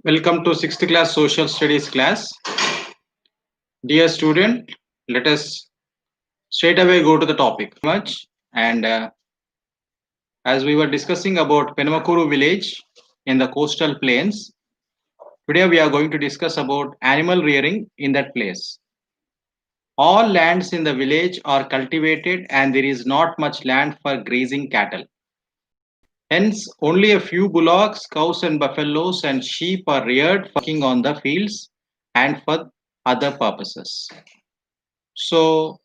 Welcome to 6th class social studies class. Dear student, let us straight away go to the topic. Much and as we were discussing about Penamakuru village in the coastal plains, today we are going to discuss about animal rearing in that place. All lands in the village are cultivated and there is not much land for grazing cattle. Hence, only a few bullocks, cows and buffaloes and sheep are reared for working on the fields and for other purposes. So,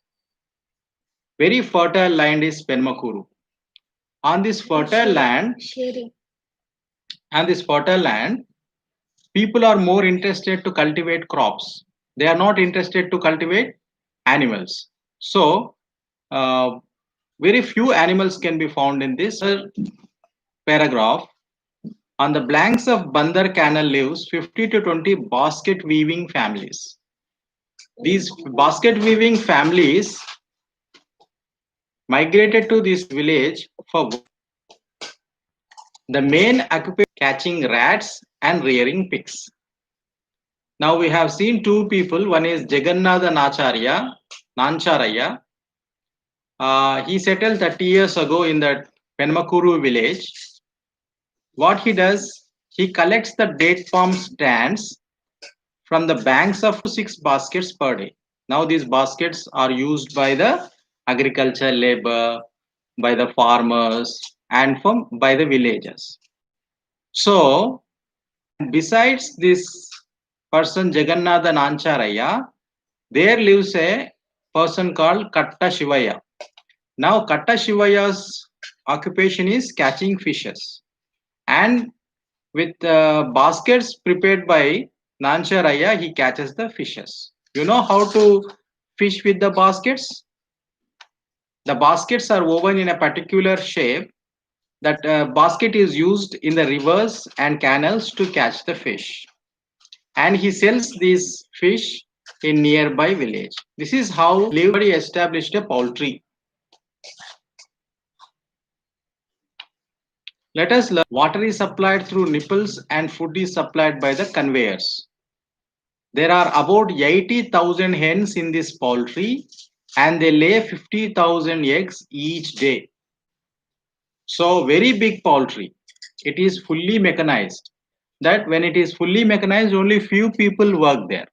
very fertile land is Penmakuru. On this fertile land, people are more interested to cultivate crops. They are not interested to cultivate animals. So, uh, very few animals can be found in this paragraph. On the banks of Bandar Canal lives 50 to 20 basket weaving families. These basket weaving families migrated to this village for the main occupation catching rats and rearing pigs. Now we have seen two people. One is Jagannatha Nancharaya. He settled 30 years ago in the Penmakuru village. What he does, he collects the date palm stands from the banks of 6 baskets per day. Now these baskets are used by the agriculture labor, by the farmers, and by the villagers. So besides this person Jagannatha Nancharaya, there lives a person called Katta Shivaya. Now Katta Shivaya's occupation is catching fishes, and with baskets prepared by Nancharaya, he catches the fishes. You know how to fish with the baskets? The baskets are woven in a particular shape. That basket is used in the rivers and canals to catch the fish. And he sells these fish in nearby village. This is how Levari established a poultry. Let us learn. Water is supplied through nipples and food is supplied by the conveyors. There are about 80,000 hens in this poultry and they lay 50,000 eggs each day. So very big poultry. It is fully mechanized. That when it is fully mechanized, only few people work there.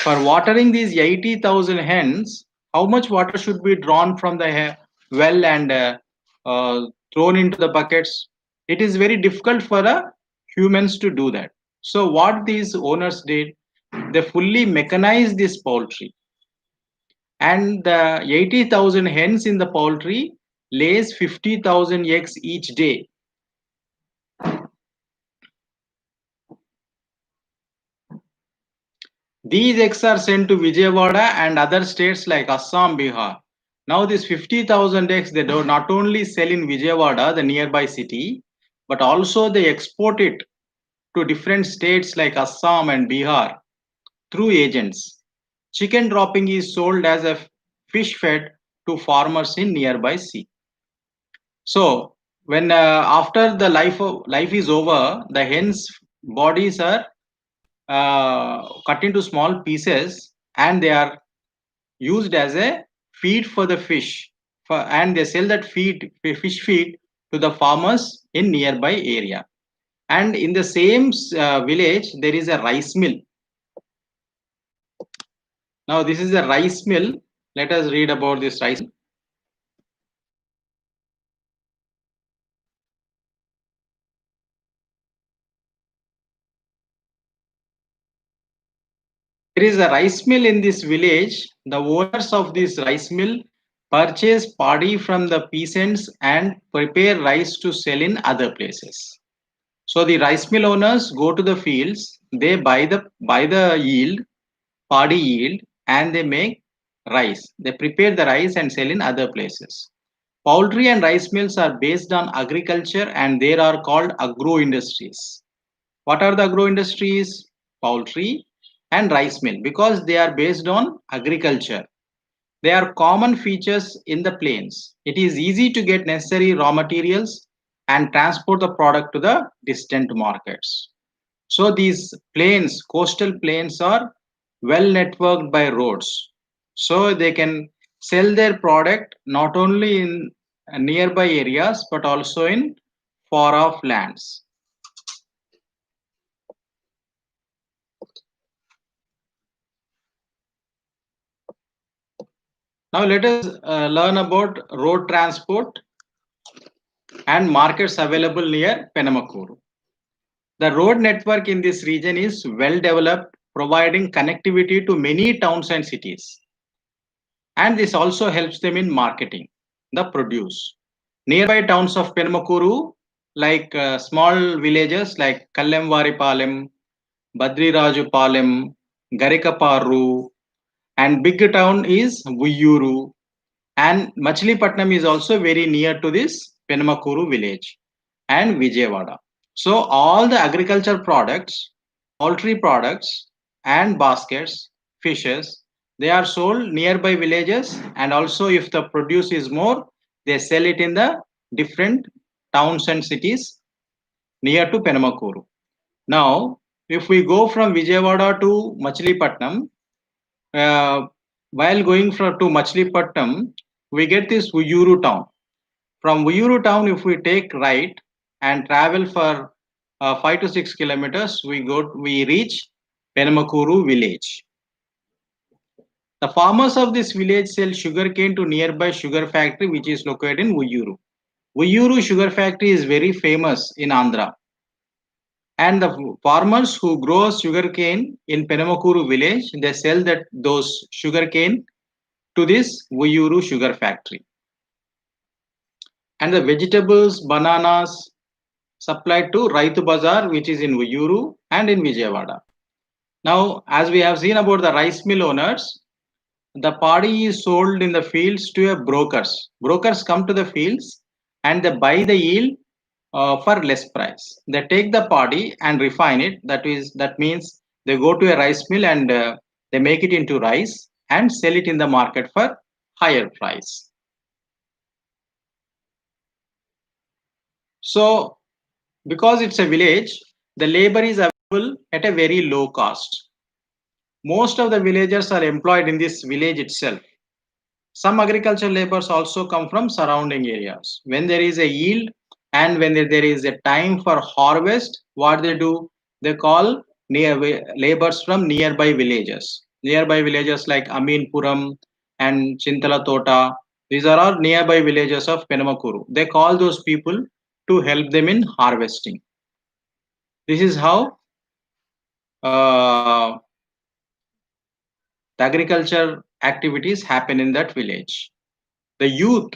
For watering these 80,000 hens, how much water should be drawn from the well and thrown into the buckets? It is very difficult for the humans to do that. So what these owners did, they fully mechanized this poultry. And the 80,000 hens in the poultry lays 50,000 eggs each day. These eggs are sent to Vijayawada and other states like Assam, Bihar. Now these 50,000 eggs, they do not only sell in Vijayawada, the nearby city, but also they export it to different states like Assam and Bihar through agents. Chicken dropping is sold as a fish fed to farmers in nearby sea. So when after the life is over, the hens bodies are cut into small pieces and they are used as a feed for the fish and they sell that fish feed to the farmers in nearby area. And in the same village there is a rice mill. Now this is a rice mill. Let us read about this rice mill. There is a rice mill in this village. The owners of this rice mill purchase paddy from the peasants and prepare rice to sell in other places. So the rice mill owners go to the fields, they buy the yield, paddy yield, and they make rice. They prepare the rice and sell in other places. Poultry and rice mills are based on agriculture and they are called agro industries. What are the agro industries? Poultry and rice mill because they are based on agriculture. They are common features in the plains. It is easy to get necessary raw materials and transport the product to the distant markets. So these plains, coastal plains are well networked by roads. So they can sell their product not only in nearby areas but also in far off lands. Now let us learn about road transport and markets available near Penamakuru. The road network in this region is well developed, providing connectivity to many towns and cities. And this also helps them in marketing the produce. Nearby towns of Penamakuru, like small villages like Kallemvaripalem, Badrirajupalem, Garikaparu, and big town is Vuyuru. And Machilipatnam is also very near to this Penamakuru village and Vijayawada. So all the agriculture products, poultry products and baskets, fishes, they are sold nearby villages and also if the produce is more, they sell it in the different towns and cities near to Penamakuru. Now, if we go from Vijayawada to Machilipatnam, uh, while going from to Machilipatnam, we get this Uyuru town. From Uyuru town, if we take right and travel for 5 to 6 kilometers, we reach Penamakuru village. The farmers of this village sell sugarcane to nearby sugar factory which is located in Uyuru. Uyuru sugar factory is very famous in Andhra. And the farmers who grow sugarcane in Penamakuru village, they sell those sugarcane to this Uyuru sugar factory. And the vegetables, bananas supplied to Raitu Bazar, which is in Uyuru and in Vijayawada. Now, as we have seen about the rice mill owners, the paddy is sold in the fields to a brokers. Brokers come to the fields and they buy the yield for less price. They take the paddy and refine it. That means they go to a rice mill and they make it into rice and sell it in the market for higher price. So because it's a village, the labor is available at a very low cost. Most of the villagers are employed in this village itself. Some agricultural laborers also come from surrounding areas. When there is a yield and when there is a time for harvest, what they do? They call laborers from nearby villages. Nearby villages like Aminpuram and Chintala Tota. These are all nearby villages of Penamakuru. They call those people to help them in harvesting. This is how uh, the agriculture activities happen in that village. The youth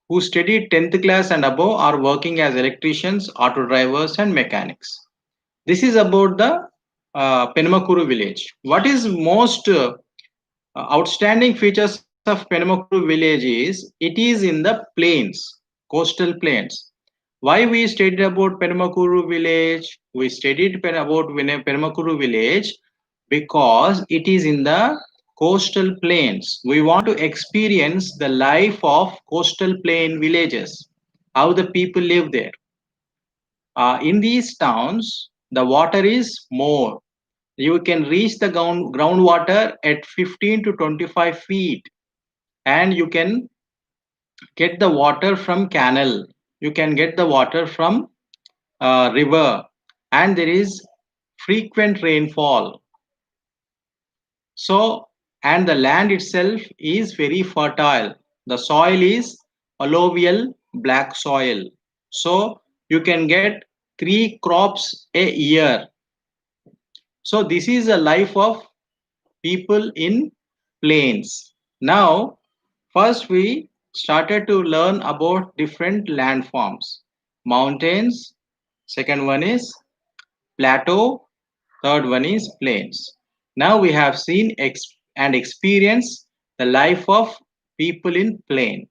who studied 10th class and above are working as electricians, auto drivers, and mechanics. This is about the Penamakuru village. What is most outstanding features of Penamakuru village is it is in the plains, coastal plains. Why we studied about Penamakuru village? We studied about Penamakuru village because it is in the coastal plains. We want to experience the life of coastal plain villages, how the people live there. In these towns, the water is more. You can reach the groundwater at 15 to 25 feet, and you can get the water from canal. You can get the water from river, and there is frequent rainfall. So, and the land itself is very fertile. The soil is alluvial black soil. So, you can get 3 crops a year. So, this is a life of people in plains. Now, first we started to learn about different landforms. Mountains, second one is plateau, third one is plains. Now we have seen and experienced the life of people in plain.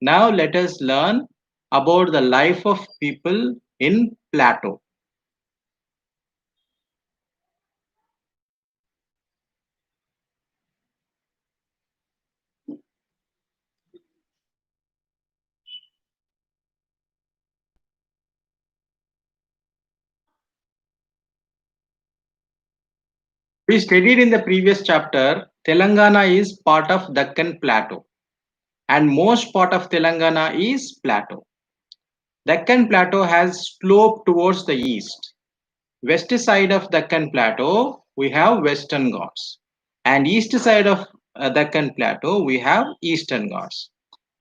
Now let us learn about the life of people in Plateau. We studied in the previous chapter, Telangana is part of Deccan Plateau and most part of Telangana is plateau. Deccan Plateau has sloped towards the east. West side of Deccan Plateau, we have Western Ghats. And east side of Deccan Plateau, we have Eastern Ghats.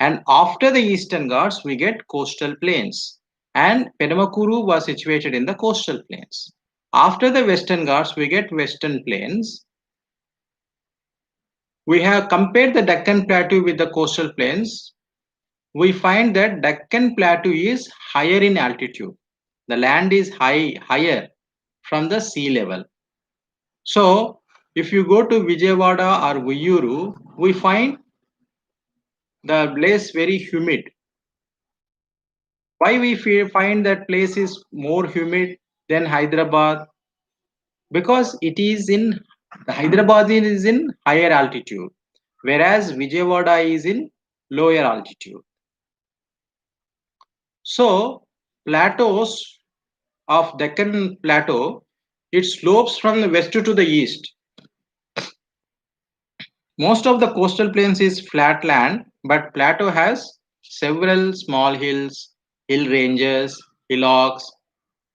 And after the Eastern Ghats, we get coastal plains. And Penamakuru was situated in the coastal plains. After the Western Ghats, we get Western Plains. We have compared the Deccan Plateau with the coastal plains. We find that Deccan Plateau is higher in altitude. The land is higher from the sea level. So, if you go to Vijayawada or Vuyuru, we find the place very humid. Why we find that place is more humid than Hyderabad? Because it is in Hyderabad is in higher altitude, whereas Vijayawada is in lower altitude. So, plateaus of Deccan Plateau, it slopes from the west to the east. Most of the coastal plains is flat land, but plateau has several small hills, hill ranges, hillocks,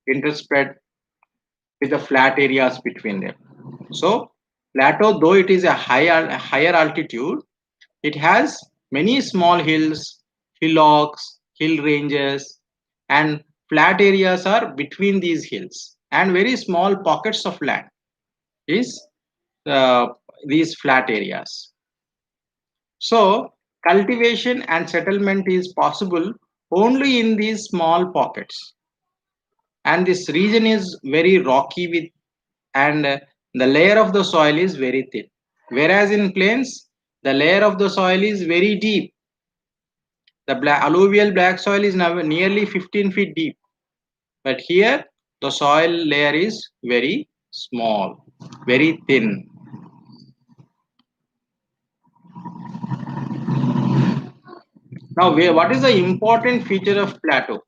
interspread with the flat areas between them. So, plateau, though it is a higher altitude, it has many small hills, hillocks, hill ranges, and flat areas are between these hills, and very small pockets of land is uh, these flat areas. So, cultivation and settlement is possible only in these small pockets. And this region is very rocky with and the layer of the soil is very thin. Whereas in plains, the layer of the soil is very deep. The alluvial black soil is now nearly 15 feet deep. But here, the soil layer is very small, very thin. Now, what is the important feature of plateau?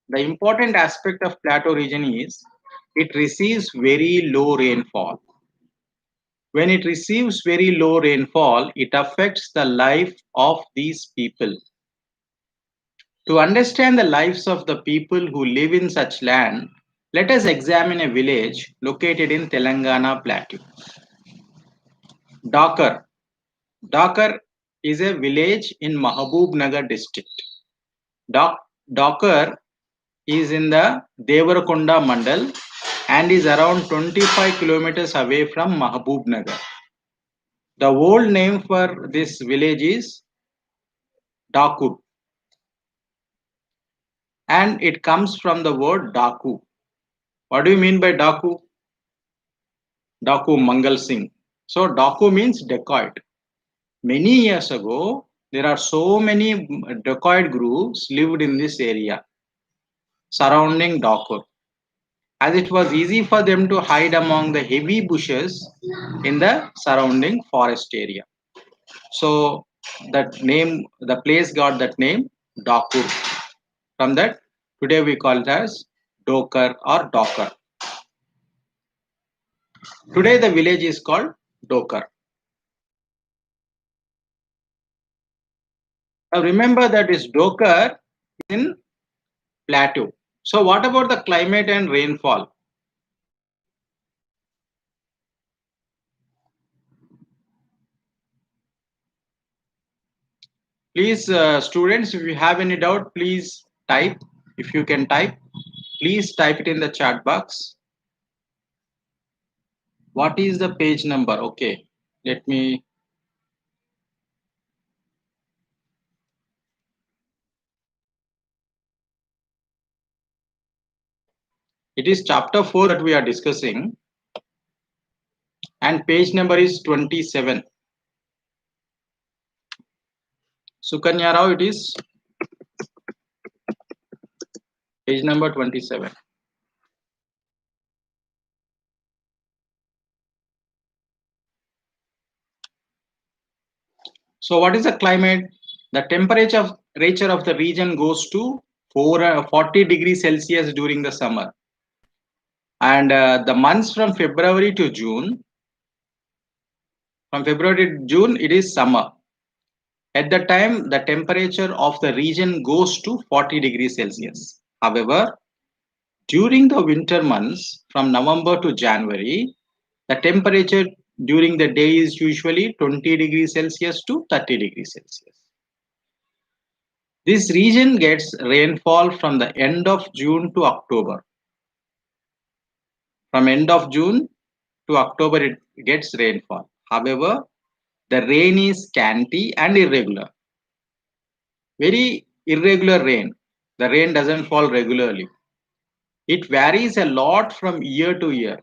The important aspect of plateau region is it receives very low rainfall. When it receives very low rainfall, it affects the life of these people. To understand the lives of the people who live in such land, let us examine a village located in Telangana Plateau. Dakar. Dakar is a village in Mahabub Nagar district. Dakar is in the Devarakonda Mandal and is around 25 kilometers away from Mahabub Nagar. The old name for this village is Dakur and it comes from the word Daku. What do you mean by Daku? Daku Mangal Singh. So Daku means dacoit. Many years ago, there are so many dacoit groups lived in this area surrounding Dakur, as it was easy for them to hide among the heavy bushes in the surrounding forest area. So that name, the place got that name Dakur. From that, today we call it as Dokar or Docker. Today the village is called Dokar. Now remember that is Dokar in plateau. So what about the climate and rainfall? Please students, if you have any doubt, please type. If you can type, please type it in the chat box. What is the page number? Okay, let me. It is chapter 4 that we are discussing and page number is 27. Sukanya Rao, it is page number 27. So what is the climate? The temperature of the region goes to 40 degrees Celsius during the summer. And the months from February to June, it is summer. At the time, the temperature of the region goes to 40 degrees Celsius. However, during the winter months from November to January, the temperature during the day is usually 20 degrees Celsius to 30 degrees Celsius. This region gets rainfall from the end of June to October. From end of June to October, it gets rainfall. However, the rain is scanty and irregular. Very irregular rain. The rain doesn't fall regularly. It varies a lot from year to year.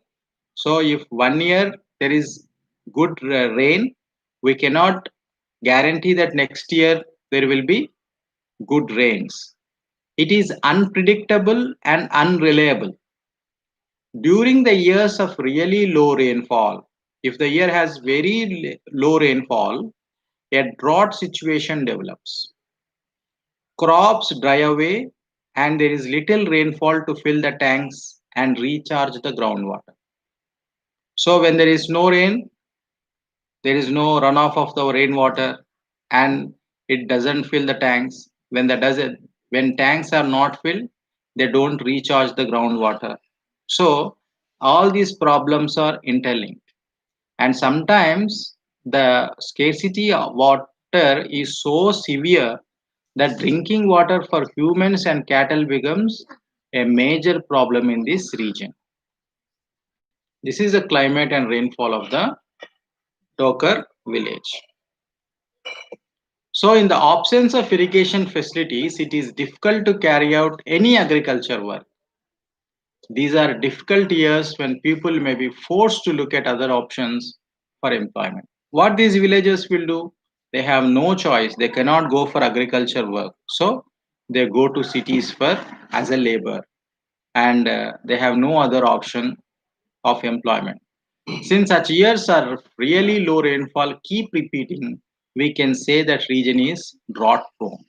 So if one year there is good rain, we cannot guarantee that next year there will be good rains. It is unpredictable and unreliable. During the years of really low rainfall, if the year has very low rainfall, a drought situation develops. Crops dry away and there is little rainfall to fill the tanks and recharge the groundwater. So when there is no rain, there is no runoff of the rainwater and it doesn't fill the tanks. When tanks are not filled, they don't recharge the groundwater. So all these problems are interlinked. And sometimes the scarcity of water is so severe that drinking water for humans and cattle becomes a major problem in this region. This is the climate and rainfall of the Dokar village. So, in the absence of irrigation facilities, it is difficult to carry out any agriculture work. These are difficult years when people may be forced to look at other options for employment. What these villagers will do? They have no choice. They cannot go for agriculture work. So, they go to cities for as a labor and they have no other option of employment. Since such years are really low rainfall keep repeating, we can say that region is drought prone.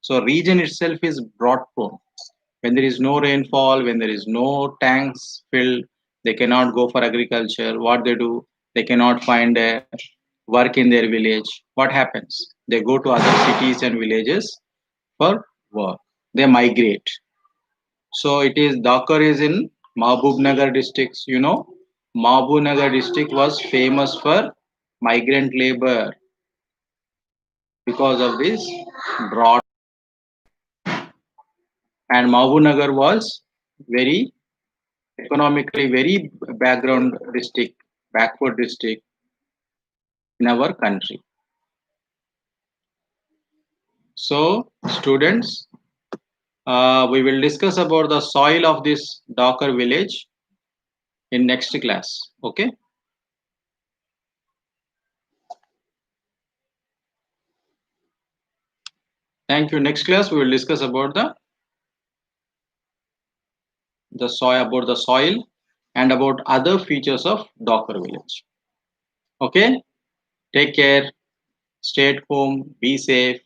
So region itself is drought prone. When there is no rainfall, when there is no tanks filled, they cannot go for agriculture. What they do, they cannot find a work in their village. What happens? They go to other cities and villages for work. They migrate. So it is Dakar is in Mahbubnagar districts. You know, Mahbubnagar district was famous for migrant labor because of this drought. And Mahbubnagar was very economically very background district, backward district in our country. So students, we will discuss about the soil of this Dakar village in next class. Okay. Thank you. Next class we will discuss about the soil and about other features of Docker village. Okay, take care, stay at home, be safe.